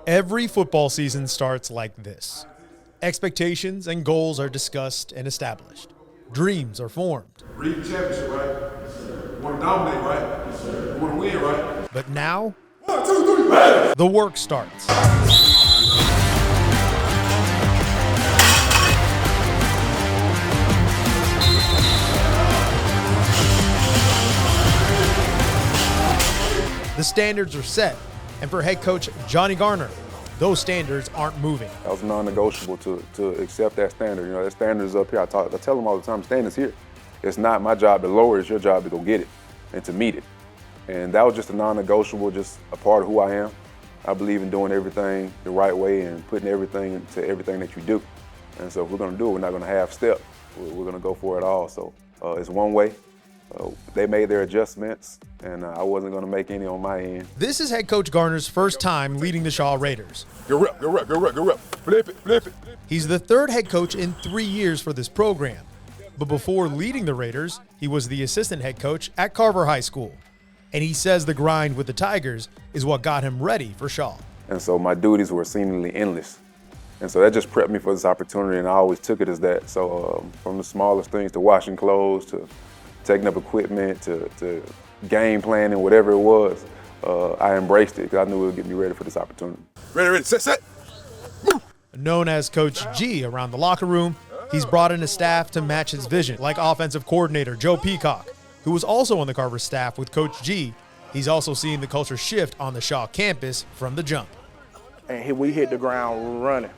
Every football season starts like this. Expectations and goals are discussed and established. Dreams are formed. Read the championship, right? Yes, sir. You want to dominate, right? Yes, sir. You want to win, right? But now, 1, 2, 3, ready! The work starts. The standards are set, and for head coach Johnny Garner, those standards aren't moving. That was non-negotiable to accept that standard. You know, that standard is up here. I tell them all the time, standard's here. It's not my job to lower it, it's your job to go get it and to meet it. And that was just a non-negotiable, just a part of who I am. I believe in doing everything the right way and putting everything into everything that you do. And so if we're gonna do it, we're not gonna half step. We're gonna go for it all. So it's one way. They made their adjustments, and I wasn't going to make any on my end. This is head coach Garner's first time leading the Shaw Raiders. Go rep, go rep, go rep, go rep. Flip it, flip it. He's the third head coach in 3 years for this program. But before leading the Raiders, he was the assistant head coach at Carver High School. And he says the grind with the Tigers is what got him ready for Shaw. And so my duties were seemingly endless. And so that just prepped me for this opportunity, and I always took it as that. So from the smallest things to washing clothes to taking up equipment to game planning, whatever it was, I embraced it because I knew it would get me ready for this opportunity. Ready, ready, set, set. Move. Known as Coach G around the locker room, he's brought in a staff to match his vision, like offensive coordinator Joe Peacock, who was also on the Carver staff with Coach G. He's also seen the culture shift on the Shaw campus from the jump. And we hit the ground running.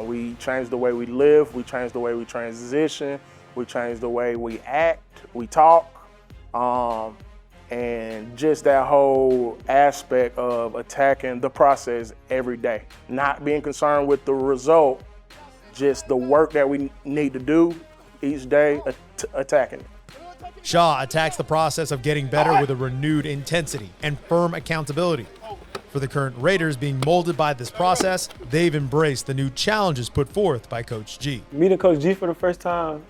We changed the way we live, we changed the way we transition, we changed the way we act, we talk, and just that whole aspect of attacking the process every day. Not being concerned with the result, just the work that we need to do each day, attacking it. Shaw attacks the process of getting better with a renewed intensity and firm accountability. For the current Raiders being molded by this process, they've embraced the new challenges put forth by Coach G. Meeting Coach G for the first time,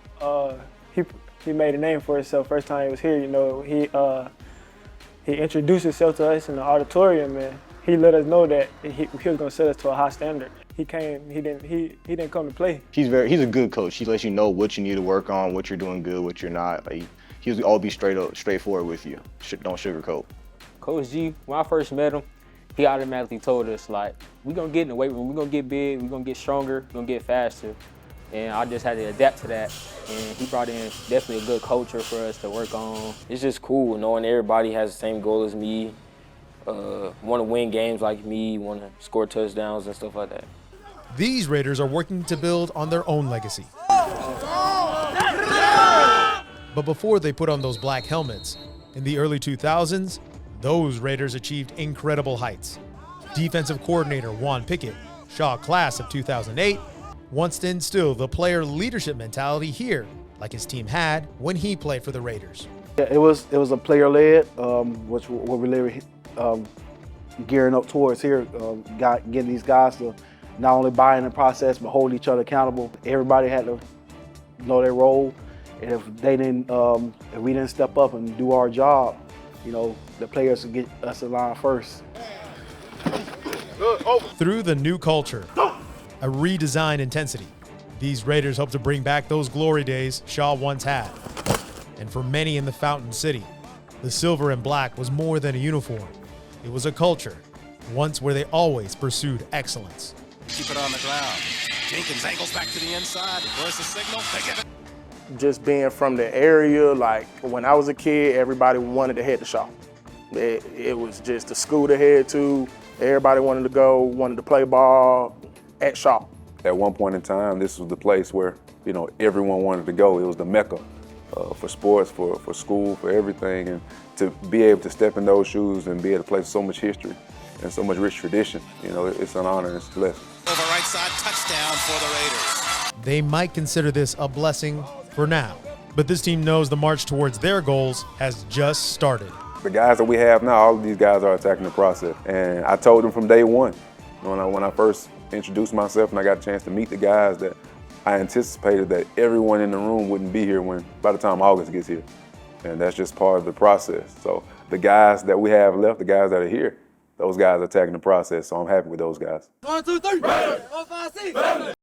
he made a name for himself. First time he was here, you know, he introduced himself to us in the auditorium, and he let us know that he was going to set us to a high standard. He came, he didn't come to play. He's a good coach. He lets you know what you need to work on, what you're doing good, what you're not. Like, he'll all be straightforward with you. Don't sugarcoat. Coach G, when I first met him, he automatically told us, like, we're going to get in the weight room, we're going to get big, we're going to get stronger, we're going to get faster. And I just had to adapt to that. And he brought in definitely a good culture for us to work on. It's just cool knowing everybody has the same goal as me, want to win games like me, want to score touchdowns and stuff like that. These Raiders are working to build on their own legacy. But before they put on those black helmets, in the early 2000s, those Raiders achieved incredible heights. Defensive coordinator Juan Pickett, Shaw class of 2008, wants to instill the player leadership mentality here, like his team had when he played for the Raiders. Yeah, it was a player-led, which what we really gearing up towards here, getting these guys to not only buy in the process but hold each other accountable. Everybody had to know their role, and if we didn't step up and do our job, you know, the players would get us in line first. Through the new culture, a redesigned intensity, these Raiders hope to bring back those glory days Shaw once had. And for many in the Fountain City, the silver and black was more than a uniform. It was a culture, once where they always pursued excellence. Keep it on the ground. Jenkins angles back to the inside. Where's the signal? They get it. Just being from the area, like when I was a kid, everybody wanted to head to Shaw. It was just a school to head to. Everybody wanted to go, wanted to play ball at Shaw. At one point in time, this was the place where, you know, everyone wanted to go. It was the mecca for sports, for school, for everything. And to be able to step in those shoes and be able to play so much history and so much rich tradition, you know, it's an honor and it's a blessing. Over right side, touchdown for the Raiders. They might consider this a blessing for now, but this team knows the march towards their goals has just started. The guys that we have now, all of these guys are attacking the process. And I told them from day one, when I first introduced myself and I got a chance to meet the guys, that I anticipated that everyone in the room wouldn't be here by the time August gets here. And that's just part of the process. So the guys that we have left, the guys that are here, those guys are attacking the process, so I'm happy with those guys. 1, 2, 3. 4, 5, 6.